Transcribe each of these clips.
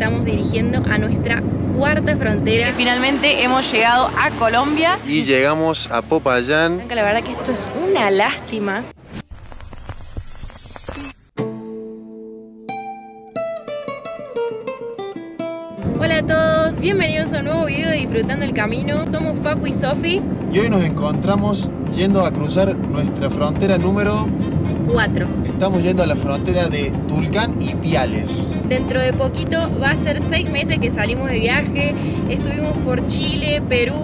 estamos dirigiendo a nuestra cuarta frontera. Finalmente hemos llegado a Colombia. Y llegamos a Popayán. La verdad que esto es una lástima. Hola a todos, bienvenidos a un nuevo video de Disfrutando el Camino. Somos Facu y Sofi. Y hoy nos encontramos yendo a cruzar nuestra frontera número 4. Estamos yendo a la frontera de Tulcán y Piales. Dentro de poquito va a ser 6 meses que salimos de viaje. Estuvimos por Chile, Perú,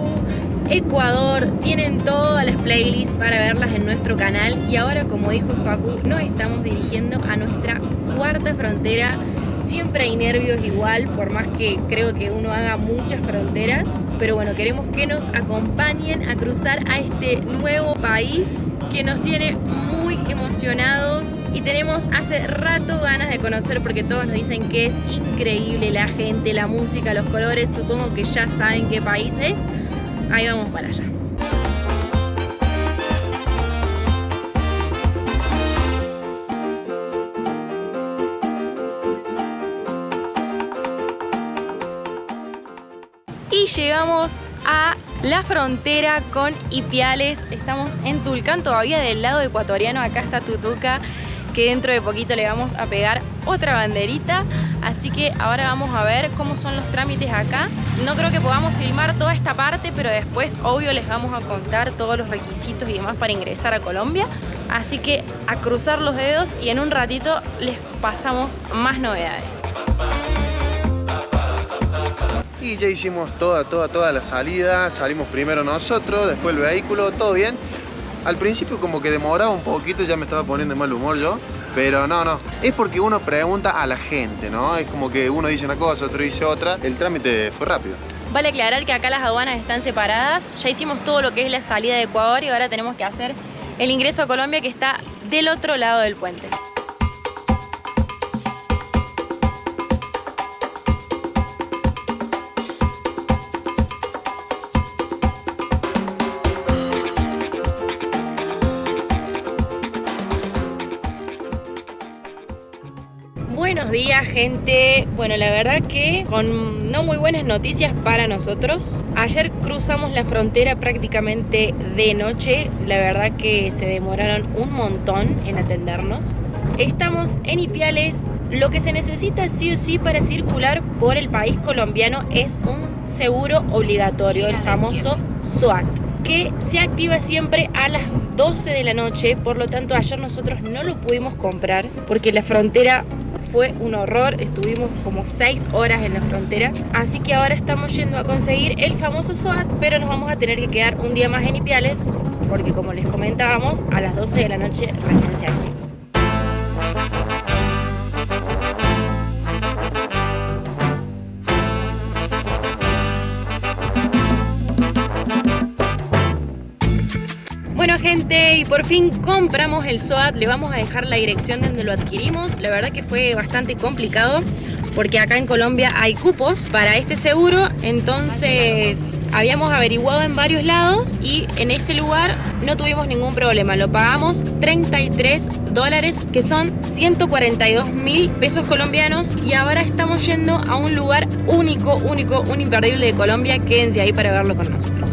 Ecuador. Tienen todas las playlists para verlas en nuestro canal. Y ahora, como dijo Facu, nos estamos dirigiendo a nuestra cuarta frontera. Siempre hay nervios igual, por más que creo que uno haga muchas fronteras. Pero bueno, queremos que nos acompañen a cruzar a este nuevo país que nos tiene muy emocionados. Y tenemos hace rato ganas de conocer, porque todos nos dicen que es increíble la gente, la música, los colores. Supongo que ya saben qué país es. Ahí vamos para allá. Y llegamos a la frontera con Ipiales. Estamos en Tulcán, todavía del lado ecuatoriano. Acá está Tutuca, que dentro de poquito le vamos a pegar otra banderita. Así que ahora vamos a ver cómo son los trámites acá. No creo que podamos filmar toda esta parte, pero después, obvio, les vamos a contar todos los requisitos y demás para ingresar a Colombia. Así que a cruzar los dedos y en un ratito les pasamos más novedades. Y ya hicimos toda la salida. Salimos primero nosotros, después el vehículo, todo bien. Al principio como que demoraba un poquito, ya me estaba poniendo de mal humor yo. Pero no, es porque uno pregunta a la gente, ¿no? Es como que uno dice una cosa, otro dice otra. El trámite fue rápido. Vale aclarar que acá las aduanas están separadas. Ya hicimos todo lo que es la salida de Ecuador y ahora tenemos que hacer el ingreso a Colombia, que está del otro lado del puente. Buenos días, gente. Bueno, la verdad que con no muy buenas noticias para nosotros. Ayer cruzamos la frontera prácticamente de noche. La verdad que se demoraron un montón en atendernos. Estamos en Ipiales. Lo que se necesita sí o sí para circular por el país colombiano es un seguro obligatorio, el famoso SOAT, que se activa siempre a las 12 de la noche. Por lo tanto, ayer nosotros no lo pudimos comprar porque la frontera fue un horror. Estuvimos como 6 horas en la frontera. Así que ahora estamos yendo a conseguir el famoso SOAT, pero nos vamos a tener que quedar un día más en Ipiales porque, como les comentábamos, a las 12 de la noche recién se activa. Bueno, gente, y por fin compramos el SOAT. Le vamos a dejar la dirección de donde lo adquirimos. La verdad que fue bastante complicado porque acá en Colombia hay cupos para este seguro. Entonces habíamos averiguado en varios lados y en este lugar no tuvimos ningún problema. Lo pagamos $33, que son 142.000 pesos colombianos. Y ahora estamos yendo a un lugar único, un imperdible de Colombia. Quédense ahí para verlo con nosotros.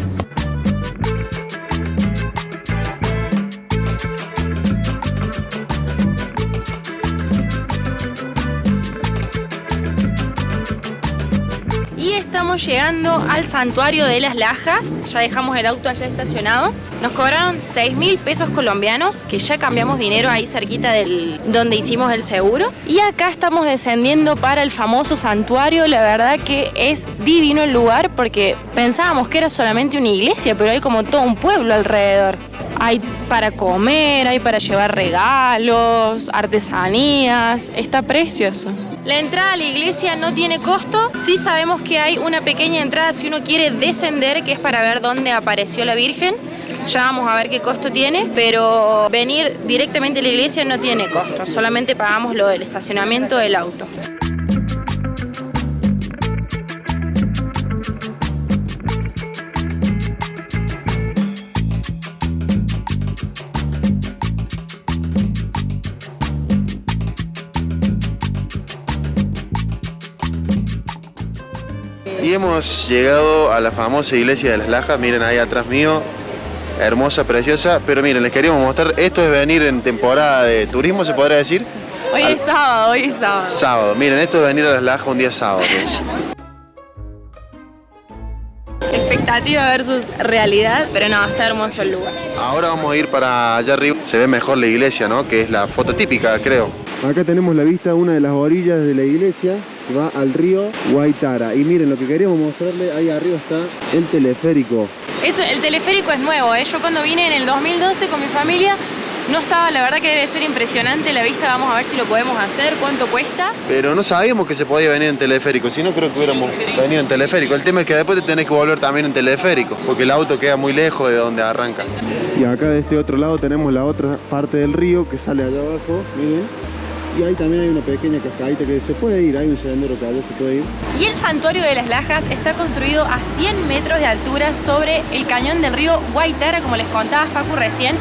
Y estamos llegando al santuario de las Lajas. Ya dejamos el auto allá estacionado. Nos cobraron 6.000 pesos colombianos, que ya cambiamos dinero ahí cerquita del donde hicimos el seguro. Y acá estamos descendiendo para el famoso santuario. La verdad que es divino el lugar porque pensábamos que era solamente una iglesia, pero hay como todo un pueblo alrededor. Hay para comer, hay para llevar regalos, artesanías. Está precioso. La entrada a la iglesia no tiene costo. Sí sabemos que hay una pequeña entrada si uno quiere descender, que es para ver dónde apareció la Virgen. Ya vamos a ver qué costo tiene, pero venir directamente a la iglesia no tiene costo. Solamente pagamos lo del estacionamiento del auto. Y hemos llegado a la famosa iglesia de las Lajas, miren ahí atrás mío, hermosa, preciosa, pero miren, les queríamos mostrar, esto es venir en temporada de turismo, se podría decir. Hoy es sábado. Sábado, miren, esto es venir a las Lajas un día sábado. Expectativa versus realidad, pero no, está hermoso el lugar. Ahora vamos a ir para allá arriba, se ve mejor la iglesia, ¿no? Que es la foto típica, creo. Acá tenemos la vista a una de las orillas de la iglesia, que va al río Guaitara. Y miren, lo que queríamos mostrarle, ahí arriba está el teleférico. Eso, el teleférico es nuevo, ¿eh? Yo cuando vine en el 2012 con mi familia, no estaba, la verdad que debe ser impresionante la vista, vamos a ver si lo podemos hacer, cuánto cuesta. Pero no sabíamos que se podía venir en teleférico, si no creo que hubiéramos venido en teleférico. El tema es que después te tenés que volver también en teleférico, porque el auto queda muy lejos de donde arranca. Y acá de este otro lado tenemos la otra parte del río que sale allá abajo, miren. Y ahí también hay una pequeña cascadita que se puede ir, hay un sendero que allá se puede ir. Y el santuario de las Lajas está construido a 100 metros de altura sobre el cañón del río Guaitara, como les contaba Facu recién.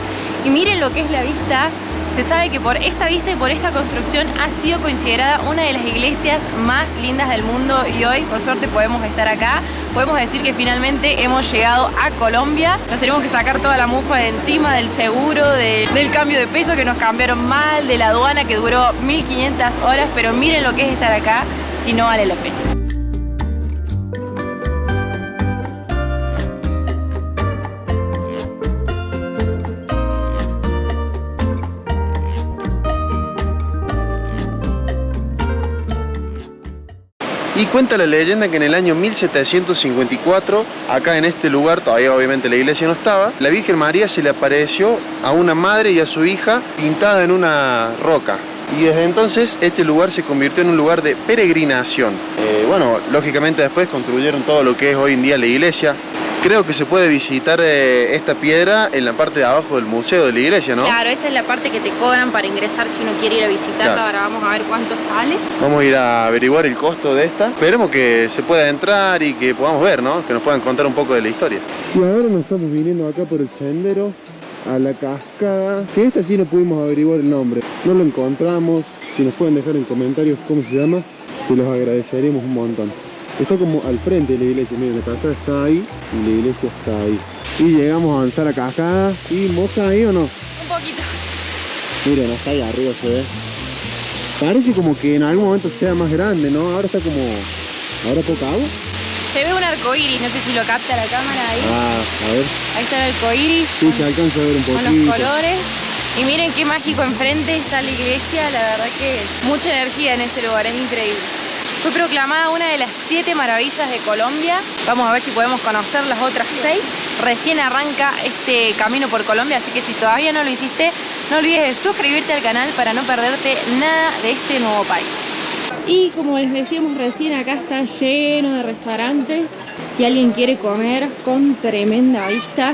Y miren lo que es la vista. Se sabe que por esta vista y por esta construcción ha sido considerada una de las iglesias más lindas del mundo y hoy, por suerte, podemos estar acá. Podemos decir que finalmente hemos llegado a Colombia. Nos tenemos que sacar toda la mufa de encima, del seguro, del cambio de peso que nos cambiaron mal, de la aduana que duró 1500 horas, pero miren lo que es estar acá, si no vale la pena. Y cuenta la leyenda que en el año 1754, acá en este lugar, todavía obviamente la iglesia no estaba, la Virgen María se le apareció a una madre y a su hija pintada en una roca. Y desde entonces este lugar se convirtió en un lugar de peregrinación. Bueno, lógicamente después construyeron todo lo que es hoy en día la iglesia. Creo que se puede visitar esta piedra en la parte de abajo del museo de la iglesia, ¿no? Claro, esa es la parte que te cobran para ingresar si uno quiere ir a visitarla. Claro. Ahora vamos a ver cuánto sale. Vamos a ir a averiguar el costo de esta. Esperemos que se pueda entrar y que podamos ver, ¿no? Que nos puedan contar un poco de la historia. Y ahora nos estamos viniendo acá por el sendero a la cascada, que esta sí no pudimos averiguar el nombre. No lo encontramos. Si nos pueden dejar en comentarios cómo se llama, se los agradeceríamos un montón. Está como al frente de la iglesia, miren, la cascada está ahí y la iglesia está ahí. Y llegamos a avanzar la cascada. ¿Y moja ahí o no? Un poquito. Miren, hasta ahí arriba se ve. Parece como que en algún momento sea más grande, ¿no? Ahora está como... ¿Ahora poca agua? Se ve un arco iris, no sé si lo capta la cámara ahí. A ver. Ahí está el arco iris. Sí, se alcanza a ver un poquito. Con los colores. Y miren qué mágico enfrente está la iglesia, la verdad que mucha energía en este lugar, es increíble. Fue proclamada una de las 7 maravillas de Colombia. Vamos a ver si podemos conocer las otras 6. Recién arranca este camino por Colombia, así que si todavía no lo hiciste, no olvides de suscribirte al canal para no perderte nada de este nuevo país. Y como les decíamos recién, acá está lleno de restaurantes. Si alguien quiere comer con tremenda vista,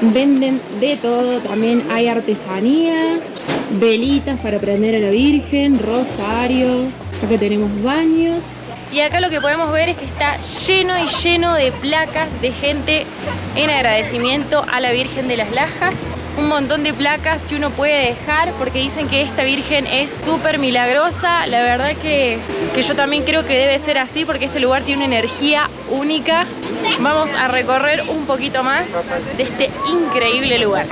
venden de todo. También hay artesanías, velitas para prender a la Virgen, rosarios. Acá tenemos baños. Y acá lo que podemos ver es que está lleno y lleno de placas de gente en agradecimiento a la Virgen de las Lajas. Un montón de placas que uno puede dejar porque dicen que esta Virgen es súper milagrosa. La verdad que yo también creo que debe ser así porque este lugar tiene una energía única. Vamos a recorrer un poquito más de este increíble lugar.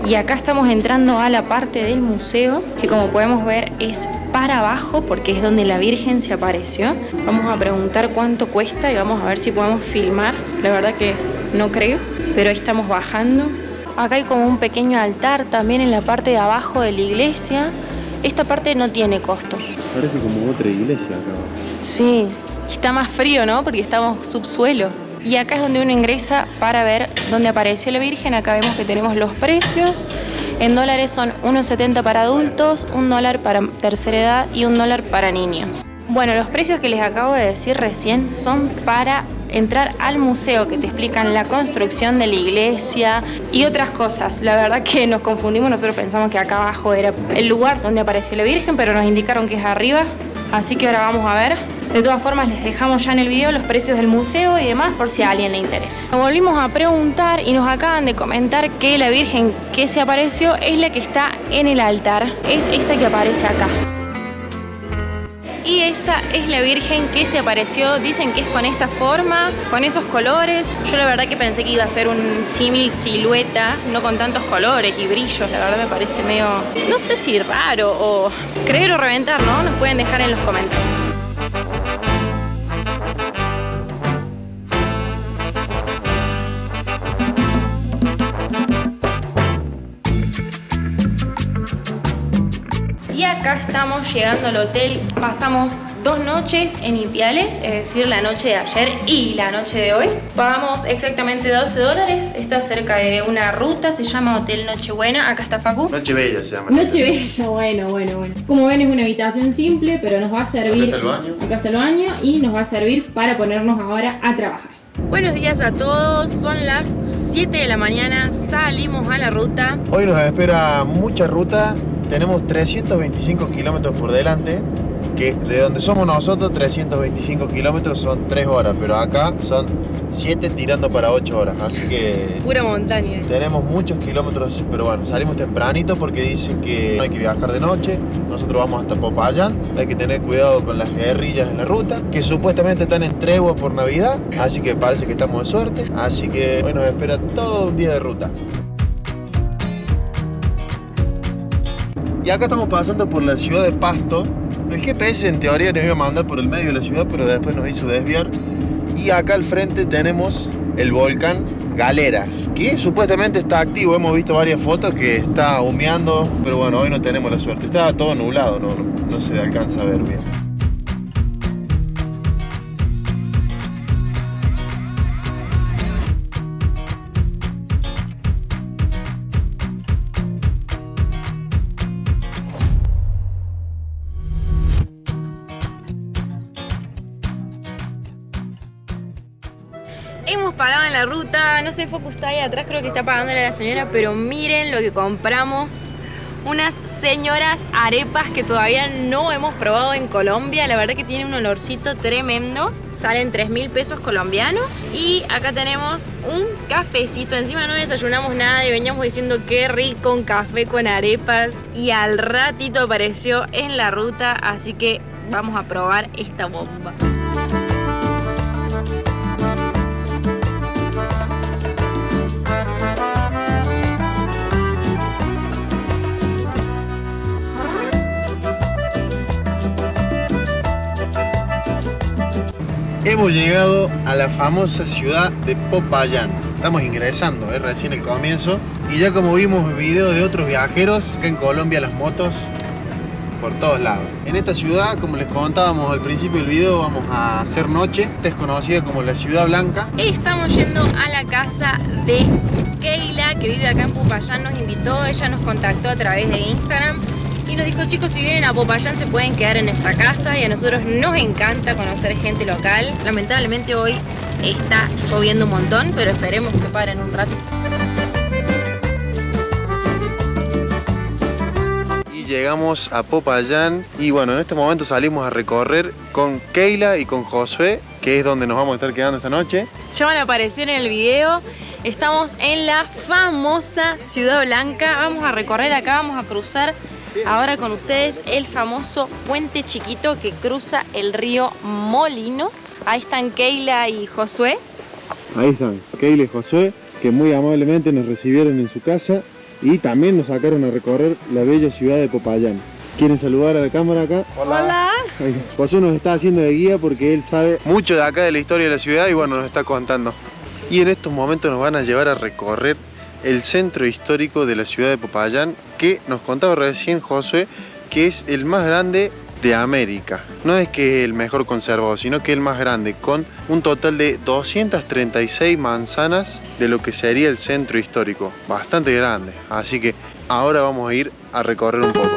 Y acá estamos entrando a la parte del museo, que como podemos ver es para abajo porque es donde la Virgen se apareció. Vamos a preguntar cuánto cuesta y vamos a ver si podemos filmar. La verdad que no creo, pero ahí estamos bajando. Acá hay como un pequeño altar también en la parte de abajo de la iglesia. Esta parte no tiene costo. Parece como otra iglesia acá. Sí, está más frío, ¿no? Porque estamos subsuelo. Y acá es donde uno ingresa para ver dónde apareció la Virgen. Acá vemos que tenemos los precios. En dólares son 1,70 para adultos, $1 para tercera edad y $1 para niños. Bueno, los precios que les acabo de decir recién son para entrar al museo que te explican la construcción de la iglesia y otras cosas. La verdad que nos confundimos, nosotros pensamos que acá abajo era el lugar donde apareció la Virgen, pero nos indicaron que es arriba, así que ahora vamos a ver. De todas formas les dejamos ya en el video los precios del museo y demás por si a alguien le interesa. Nos volvimos a preguntar y nos acaban de comentar que la Virgen que se apareció es la que está en el altar, es esta que aparece acá. Y esa es la Virgen que se apareció, dicen que es con esta forma, con esos colores. Yo la verdad que pensé que iba a ser un símil silueta, no con tantos colores y brillos. La verdad me parece medio, no sé si raro o creer o reventar, ¿no? Nos pueden dejar en los comentarios. Y acá estamos llegando al hotel, pasamos 2 noches en Ipiales, es decir, la noche de ayer y la noche de hoy. Pagamos exactamente $12, está cerca de una ruta, se llama Hotel Nochebuena, acá está Facu. Nochebella se llama. Nochebella, bueno. Como ven es una habitación simple, pero nos va a servir... Acá está el baño. Acá está el baño y nos va a servir para ponernos ahora a trabajar. Buenos días a todos, son las 7 de la mañana, salimos a la ruta. Hoy nos espera mucha ruta. Tenemos 325 kilómetros por delante, que de donde somos nosotros 325 kilómetros son 3 horas, pero acá son 7 tirando para 8 horas, así que Pura montaña. tenemos muchos kilómetros, pero bueno, salimos tempranito porque dicen que no hay que viajar de noche. Nosotros vamos hasta Popayán, hay que tener cuidado con las guerrillas en la ruta, que supuestamente están en tregua por Navidad, así que parece que estamos de suerte, así que hoy nos espera todo un día de ruta. Y acá estamos pasando por la ciudad de Pasto. El GPS en teoría nos iba a mandar por el medio de la ciudad, pero después nos hizo desviar. Y acá al frente tenemos el volcán Galeras, que supuestamente está activo. Hemos visto varias fotos que está humeando, pero bueno, hoy no tenemos la suerte. Está todo nublado, no se alcanza a ver bien. Hemos parado en la ruta, no sé, Focus está ahí atrás, creo que está pagándole a la señora, pero miren lo que compramos. Unas señoras arepas que todavía no hemos probado en Colombia, la verdad que tiene un olorcito tremendo. Salen 3.000 pesos colombianos. Y acá tenemos un cafecito, encima no desayunamos nada y veníamos diciendo qué rico un café con arepas. Y al ratito apareció en la ruta, así que vamos a probar esta bomba. Hemos llegado a la famosa ciudad de Popayán. Estamos ingresando, es recién el comienzo. Y ya como vimos videos de otros viajeros, acá en Colombia las motos por todos lados. En esta ciudad, como les contábamos al principio del video, vamos a hacer noche. Esta es conocida como la Ciudad Blanca. Estamos yendo a la casa de Keila, que vive acá en Popayán, nos invitó, ella nos contactó a través de Instagram. Y nos dijo, chicos, si vienen a Popayán se pueden quedar en esta casa y a nosotros nos encanta conocer gente local. Lamentablemente hoy está lloviendo un montón, pero esperemos que paren un rato. Y llegamos a Popayán y bueno, en este momento salimos a recorrer con Keila y con Josué, que es donde nos vamos a estar quedando esta noche. Ya van a aparecer en el video. Estamos en la famosa Ciudad Blanca. Vamos a recorrer acá, vamos a cruzar ahora con ustedes el famoso puente chiquito que cruza el río Molino. Ahí están Keila y Josué. Ahí están, Keila y Josué, que muy amablemente nos recibieron en su casa y también nos sacaron a recorrer la bella ciudad de Popayán. ¿Quieren saludar a la cámara acá? Hola. Josué nos está haciendo de guía porque él sabe mucho de acá de la historia de la ciudad y bueno, nos está contando. Y en estos momentos nos van a llevar a recorrer el centro histórico de la ciudad de Popayán, que nos contaba recién Josué, que es el más grande de América. No es que el mejor conservado, sino que el más grande, con un total de 236 manzanas de lo que sería el centro histórico. Bastante grande, así que ahora vamos a ir a recorrer un poco.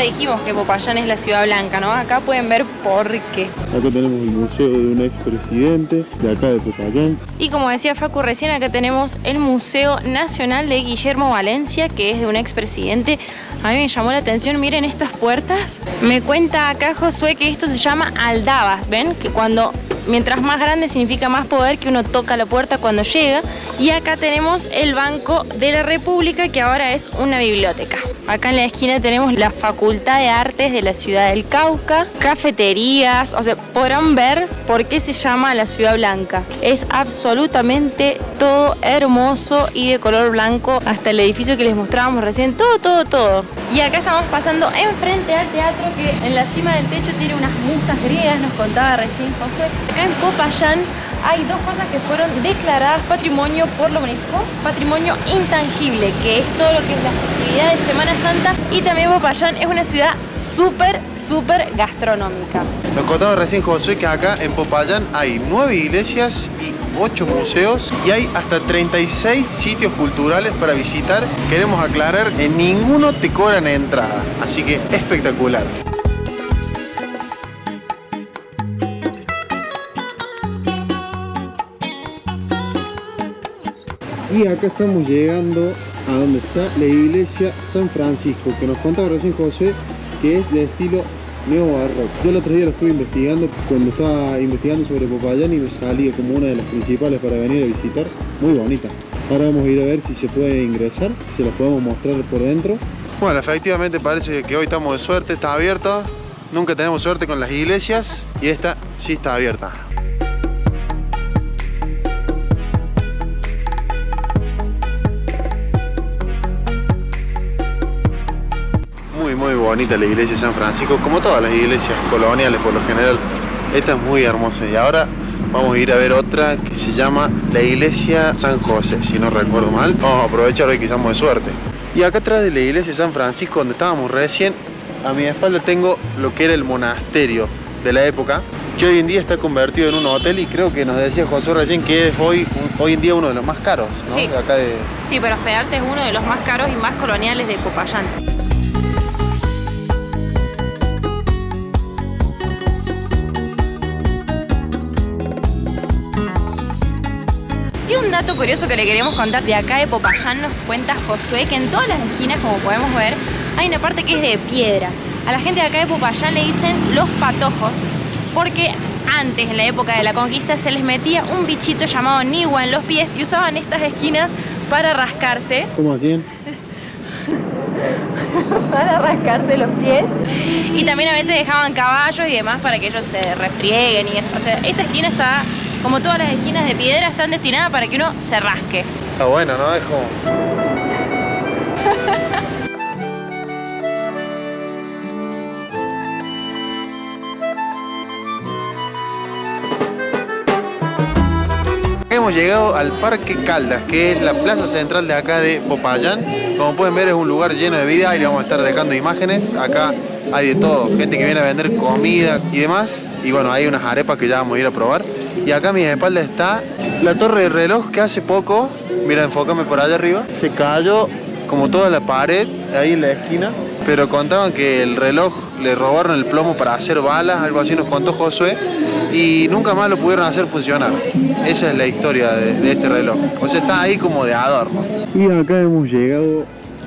dijimos que Popayán es la ciudad blanca, ¿no? Acá pueden ver por qué. Acá tenemos el museo de un expresidente de acá de Popayán. Y como decía Facu recién, acá tenemos el Museo Nacional de Guillermo Valencia, que es de un expresidente. A mí me llamó la atención, miren estas puertas. Me cuenta acá Josué que esto se llama aldabas, ¿ven? Que mientras más grande significa más poder, que uno toca la puerta cuando llega. Y acá tenemos el Banco de la República, que ahora es una biblioteca. Acá en la esquina tenemos la Facultad de Artes de la Ciudad del Cauca, cafeterías, o sea, podrán ver por qué se llama la Ciudad Blanca. Es absolutamente todo hermoso y de color blanco, hasta el edificio que les mostrábamos recién, todo. Y acá estamos pasando enfrente al teatro, que en la cima del techo tiene unas musas griegas, nos contaba recién Josué. Acá en Popayán hay dos cosas que fueron declaradas patrimonio por la UNESCO, patrimonio intangible, que es todo lo que es la festividad de Semana Santa, y también Popayán es una ciudad súper gastronómica. Nos contaba recién Josué que acá en Popayán hay 9 iglesias y 8 museos y hay hasta 36 sitios culturales para visitar. Queremos aclarar, en ninguno te cobran entrada, así que espectacular. Y acá estamos llegando a donde está la iglesia San Francisco, que nos contaba recién Josué que es de estilo neobarroco. Yo el otro día lo estuve investigando cuando estaba investigando sobre Popayán y me salía como una de las principales para venir a visitar. Muy bonita. Ahora vamos a ir a ver si se puede ingresar, si los podemos mostrar por dentro. Bueno, efectivamente parece que hoy estamos de suerte, está abierto. Nunca tenemos suerte con las iglesias y esta sí está abierta. Muy bonita la iglesia de San Francisco, como todas las iglesias coloniales por lo general. Esta es muy hermosa y ahora vamos a ir a ver otra que se llama la iglesia San José, si no recuerdo mal. Vamos a aprovechar hoy que estamos de suerte. Y acá atrás de la iglesia de San Francisco, donde estábamos recién, a mi espalda tengo lo que era el monasterio de la época, que hoy en día está convertido en un hotel y creo que nos decía José recién que es hoy en día uno de los más caros, ¿no? Sí. De acá de... Sí, pero hospedarse es uno de los más caros y más coloniales de Popayán. Y un dato curioso que le queremos contar de acá de Popayán, nos cuenta Josué que en todas las esquinas, como podemos ver, hay una parte que es de piedra. A la gente de acá de Popayán le dicen los patojos, porque antes, en la época de la conquista, se les metía un bichito llamado nigua en los pies y usaban estas esquinas para rascarse. ¿Cómo hacían? Para rascarse los pies. Y también a veces dejaban caballos y demás para que ellos se refrieguen y eso. O sea, esta esquina está, como todas las esquinas de piedra, están destinadas para que uno se rasque. Está bueno, ¿no? Es como... Hemos llegado al Parque Caldas, que es la plaza central de acá de Popayán. Como pueden ver, es un lugar lleno de vida y le vamos a estar dejando imágenes. Acá hay de todo, gente que viene a vender comida y demás. Y bueno, hay unas arepas que ya vamos a ir a probar. Y acá a mi espalda está la torre de reloj que hace poco, mira, enfócame por allá arriba, se cayó como toda la pared ahí en la esquina. Pero contaban que el reloj le robaron el plomo para hacer balas, algo así nos contó Josué, y nunca más lo pudieron hacer funcionar. Esa es la historia de este reloj. O sea, está ahí como de adorno. Y acá hemos llegado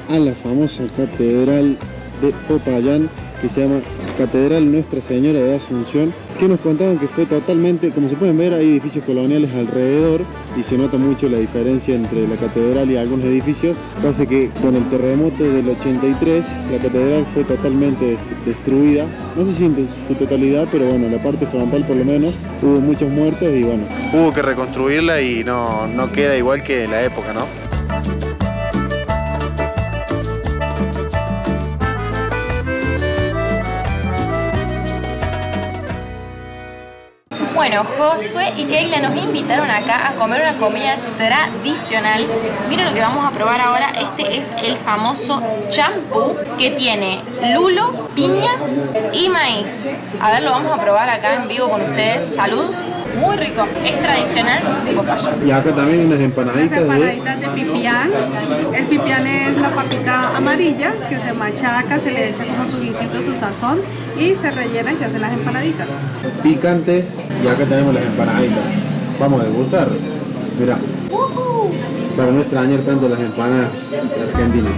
a la famosa catedral de Popayán, que se llama Catedral Nuestra Señora de Asunción, que nos contaban que fue totalmente, como se pueden ver, hay edificios coloniales alrededor y se nota mucho la diferencia entre la catedral y algunos edificios. Pasa que con el terremoto del 83 la catedral fue totalmente destruida, no sé si en su totalidad, pero bueno, la parte frontal por lo menos, hubo muchos muertos y bueno, hubo que reconstruirla y no queda igual que en la época, ¿no? Bueno, Josué y Keila nos invitaron acá a comer una comida tradicional. Miren lo que vamos a probar ahora. Este es el famoso champú, que tiene lulo, piña y maíz. A ver, lo vamos a probar acá en vivo con ustedes. Salud. Muy rico, es tradicional de Popayán. Y acá también unas Las empanaditas empanaditas de pipián. El pipián es la papita amarilla que se machaca, se le echa como su guisito, su sazón y se rellena y se hacen las empanaditas. picantes. Y acá tenemos las empanaditas. Vamos a degustar. Mirá. Para no extrañar tanto las empanadas argentinas.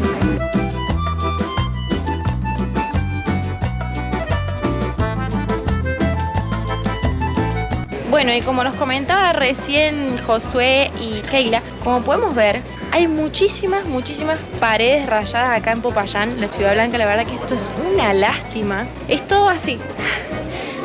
Bueno, y como nos comentaba recién Josué y Keila, como podemos ver, hay muchísimas paredes rayadas acá en Popayán, la Ciudad Blanca. La verdad que esto es una lástima. Es todo así.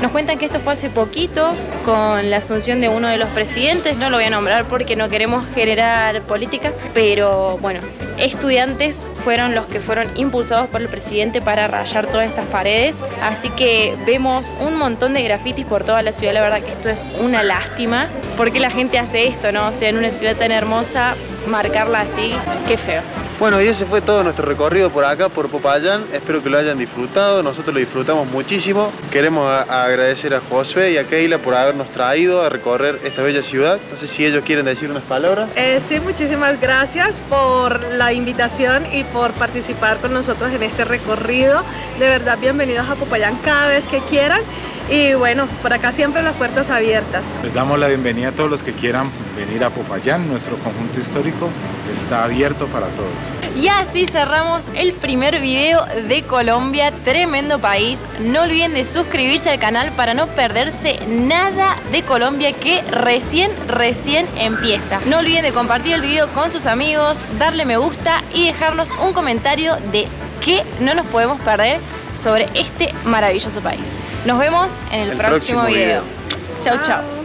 Nos cuentan que esto fue hace poquito con la asunción de uno de los presidentes, no lo voy a nombrar porque no queremos generar política, pero bueno, estudiantes fueron los que fueron impulsados por el presidente para rayar todas estas paredes, así que vemos un montón de grafitis por toda la ciudad. La verdad que esto es una lástima, porque la gente hace esto, ¿no? O sea, en una ciudad tan hermosa, marcarla así, qué feo. Bueno, y ese fue todo nuestro recorrido por acá, por Popayán. Espero que lo hayan disfrutado. Nosotros lo disfrutamos muchísimo. Queremos agradecer a Josué y a Keila por habernos traído a recorrer esta bella ciudad. No sé si ellos quieren decir unas palabras. Sí, muchísimas gracias por la invitación y por participar con nosotros en este recorrido. De verdad, bienvenidos a Popayán cada vez que quieran. Y bueno, por acá siempre las puertas abiertas. Les damos la bienvenida a todos los que quieran venir a Popayán. Nuestro conjunto histórico está abierto para todos. Y así cerramos el primer video de Colombia, tremendo país. No olviden de suscribirse al canal para no perderse nada de Colombia, que recién empieza. No olviden de compartir el video con sus amigos, darle me gusta y dejarnos un comentario de qué no nos podemos perder sobre este maravilloso país. Nos vemos en el próximo video. Chau, chau.